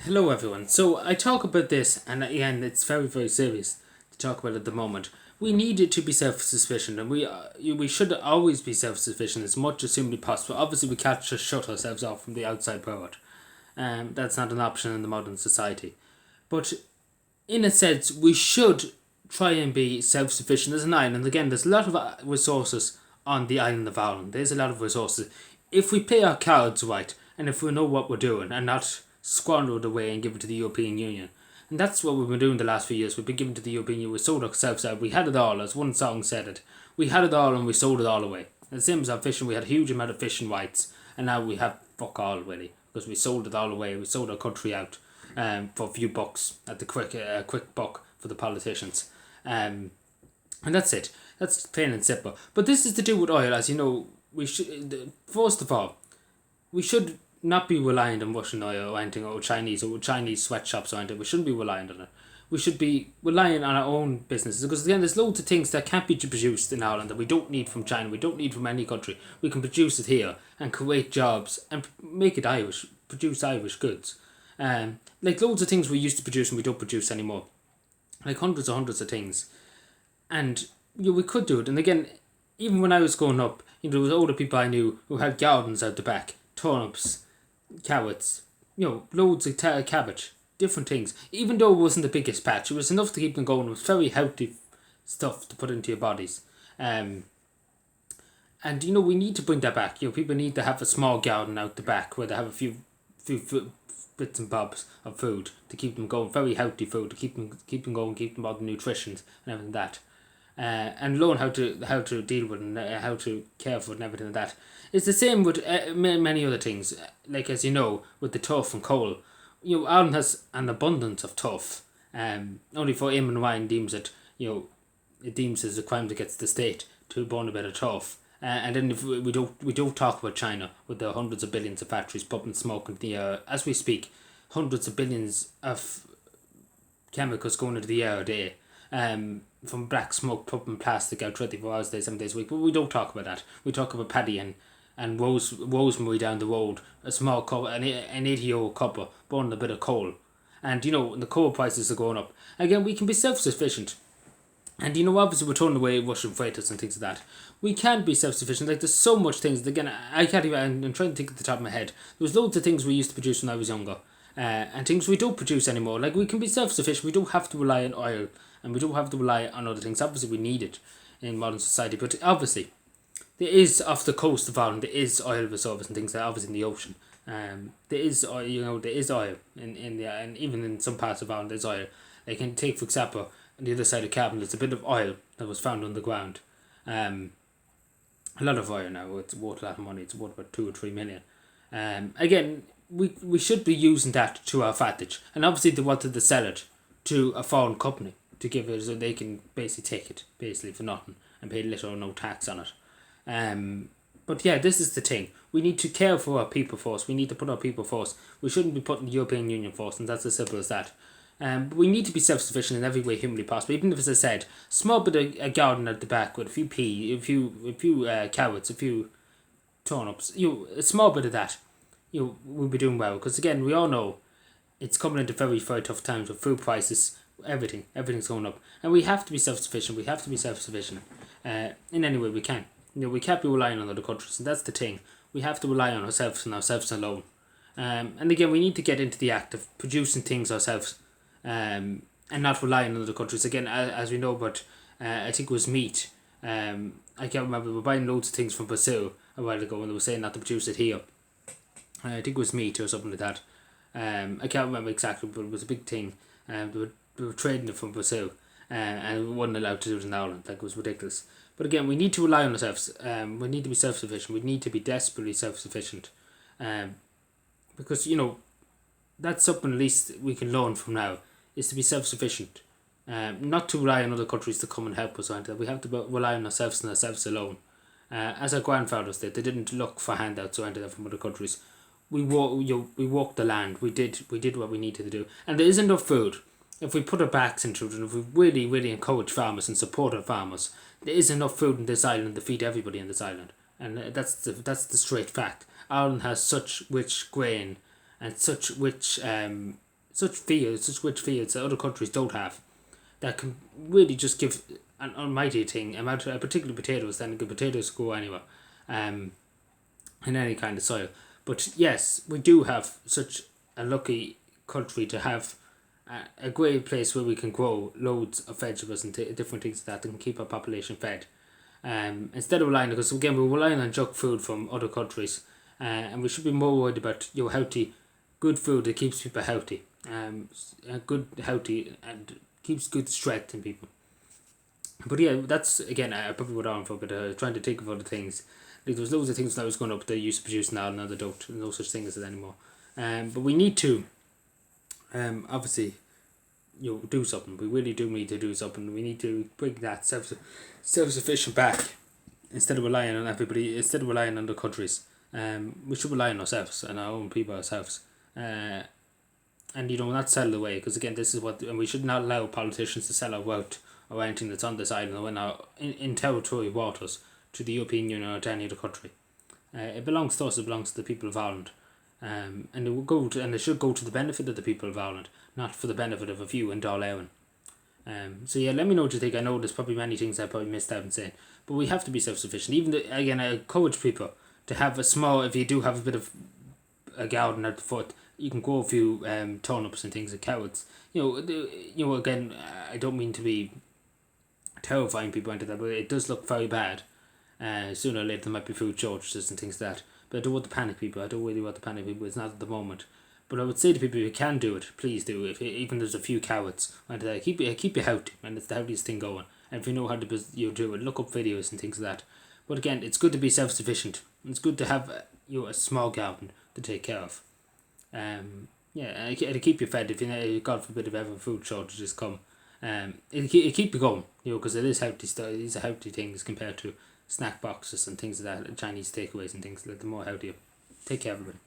Hello, everyone. So I talk about this, and again, it's very, very serious to talk about at the moment. We need it to be self-sufficient, and we should always be self-sufficient as much as humanly possible. Obviously, we can't just shut ourselves off from the outside world. That's not an option in the modern society. But in a sense, we should try and be self-sufficient as an island. Again, there's a lot of resources on the island of Ireland. There's a lot of resources. If we play our cards right, and if we know what we're doing, and not squander it away and give it to the European Union. And that's what we've been doing the last few years. We've been giving to the European Union. We sold ourselves out. We had it all, as one song said it. We had it all and we sold it all away. And the same as our fishing, we had a huge amount of fishing rights, and now we have fuck all really because we sold it all away. We sold our country out for a few bucks at the quick buck for the politicians. And that's it. That's plain and simple. But this is to do with oil, as you know. We should first of all we should not be reliant on Russian oil or anything or Chinese sweatshops or anything. We shouldn't be reliant on it. We should be relying on our own businesses because again, there's loads of things that can't be produced in Ireland that we don't need from China. We don't need from any country. We can produce it here and create jobs and make it Irish. Produce Irish goods. Like loads of things we used to produce and we don't produce anymore. Like hundreds of things, and we could do it. And again, even when I was growing up, there was older people I knew who had gardens out the back, turnips, carrots, loads of cabbage, different things. Even though it wasn't the biggest patch, it was enough to keep them going. It was very healthy stuff to put into your bodies. And we need to bring that back. People need to have a small garden out the back where they have a few bits and bobs of food to keep them going. Very healthy food to keep them going, keep them all the nutrition and everything like that. And learn how to deal with it and how to care for it and everything like that. It's the same with many other things. Like as you know, with the turf and coal, Ireland has an abundance of turf. Only for Eamon Ryan deems it, it deems as a crime against the state to burn a bit of turf. And then if we don't talk about China with the hundreds of billions of factories pumping smoke into the air as we speak, hundreds of billions of chemicals going into the air a day. From black smoke pumping plastic out 24 hours a day, 7 days a week. But we don't talk about that. We talk about Paddy and Rosemary down the road, a small couple, an 80-year-old couple burning a bit of coal. And the coal prices are going up. Again, we can be self-sufficient. And obviously we're turning away Russian freighters and things like that. We can be self-sufficient. Like there's so much things. Again, I can't even. I'm trying to think at the top of my head. There was loads of things we used to produce when I was younger, and things we don't produce anymore. Like we can be self-sufficient. We don't have to rely on oil, and we don't have to rely on other things. Obviously, we need it in modern society, but obviously, there is off the coast of Ireland. There is oil reserves and things like that. Obviously, in the ocean. There is oil. There is oil and even in some parts of Ireland, there's oil. Like can take for example on the other side of Cavan, there's a bit of oil that was found underground. A lot of oil now. It's worth a lot of money. It's worth about 2 or 3 million. Again, we should be using that to our advantage. And obviously, they wanted to sell it to a foreign company to give it so they can basically take it basically for nothing and pay little or no tax on it. But yeah, this is the thing. We need to care for our people first. We need to put our people first. We shouldn't be putting the European Union first, and that's as simple as that. But we need to be self-sufficient in every way humanly possible. Even if, as I said, small bit of a garden at the back with a few a few carrots, a few turnips, a small bit of that, we'll be doing well. Because again, we all know it's coming into very, very tough times with food prices, everything's going up, and we have to be self-sufficient. We have to be self-sufficient in any way we can. We can't be relying on other countries, and that's the thing. We have to rely on ourselves and ourselves alone. And again, we need to get into the act of producing things ourselves, and not relying on other countries. Again, as we know, but I think it was meat. I can't remember. We were buying loads of things from Brazil a while ago, and they were saying not to produce it here. I think it was meat or something like that. I can't remember exactly, but it was a big thing. They were trading it from Brazil, and we weren't allowed to do it in Ireland. Like it was ridiculous. But again, we need to rely on ourselves. We need to be self-sufficient. We need to be desperately self-sufficient, because that's something at least we can learn from now is to be self-sufficient. Not to rely on other countries to come and help us or anything. We have to rely on ourselves and ourselves alone. As our grandfathers did, they didn't look for handouts or anything from other countries. We walked the land. We did what we needed to do, and there is enough food. If we put our backs into it, and if we really, really encourage farmers and support our farmers, there is enough food in this island to feed everybody in this island, and that's the straight fact. Ireland has such rich grain and such rich such rich fields that other countries don't have, that can really just give an almighty thing amount of particularly potatoes. Then good potatoes go anywhere, in any kind of soil. But yes, we do have such a lucky country to have a great place where we can grow loads of vegetables and different things like that can keep our population fed. Instead of relying, because again we're relying on junk food from other countries, and we should be more worried about healthy, good food that keeps people healthy, good healthy and keeps good strength in people. But yeah, that's again I probably went on for a bit, trying to think of other things. Like there was loads of things that was going up they used to produce now, and now they don't. No such thing as it anymore. But we need to, obviously, do something. We really do need to do something. We need to bring that self sufficient back instead of relying on everybody. Instead of relying on the countries, we should rely on ourselves and our own people ourselves. And not sell it away, because again this is what, and we should not allow politicians to sell our wealth or anything that's on this island or in territory waters to the European Union or to any other country. It belongs to us. It belongs to the people of Ireland, and it will go to, and it should go to the benefit of the people of Ireland, not for the benefit of a few in Dáil Éireann. So yeah, let me know what you think. I know there's probably many things I probably missed out in saying, but we have to be self-sufficient. Even again, I encourage people to have a small, if you do have a bit of a garden at the foot, you can grow a few turnips and things like carrots. Again, I don't mean to be terrifying people into that, but it does look very bad. Sooner or later there might be food shortages and things like that. But I don't want to panic people. I don't really want to panic people. It's not at the moment. But I would say to people, if you can do it, please do. If even there's a few carrots, and keep you healthy, and it's the healthiest thing going. And if you know how to do it, look up videos and things like that. But again, it's good to be self-sufficient. It's good to have a small garden to take care of. And to keep you fed. If God forbid, if ever food shortages come, it keep you going. Because it is healthy stuff. These are healthy things compared to snack boxes and things like that, Chinese takeaways and things like that. The more healthier. Take care, everybody.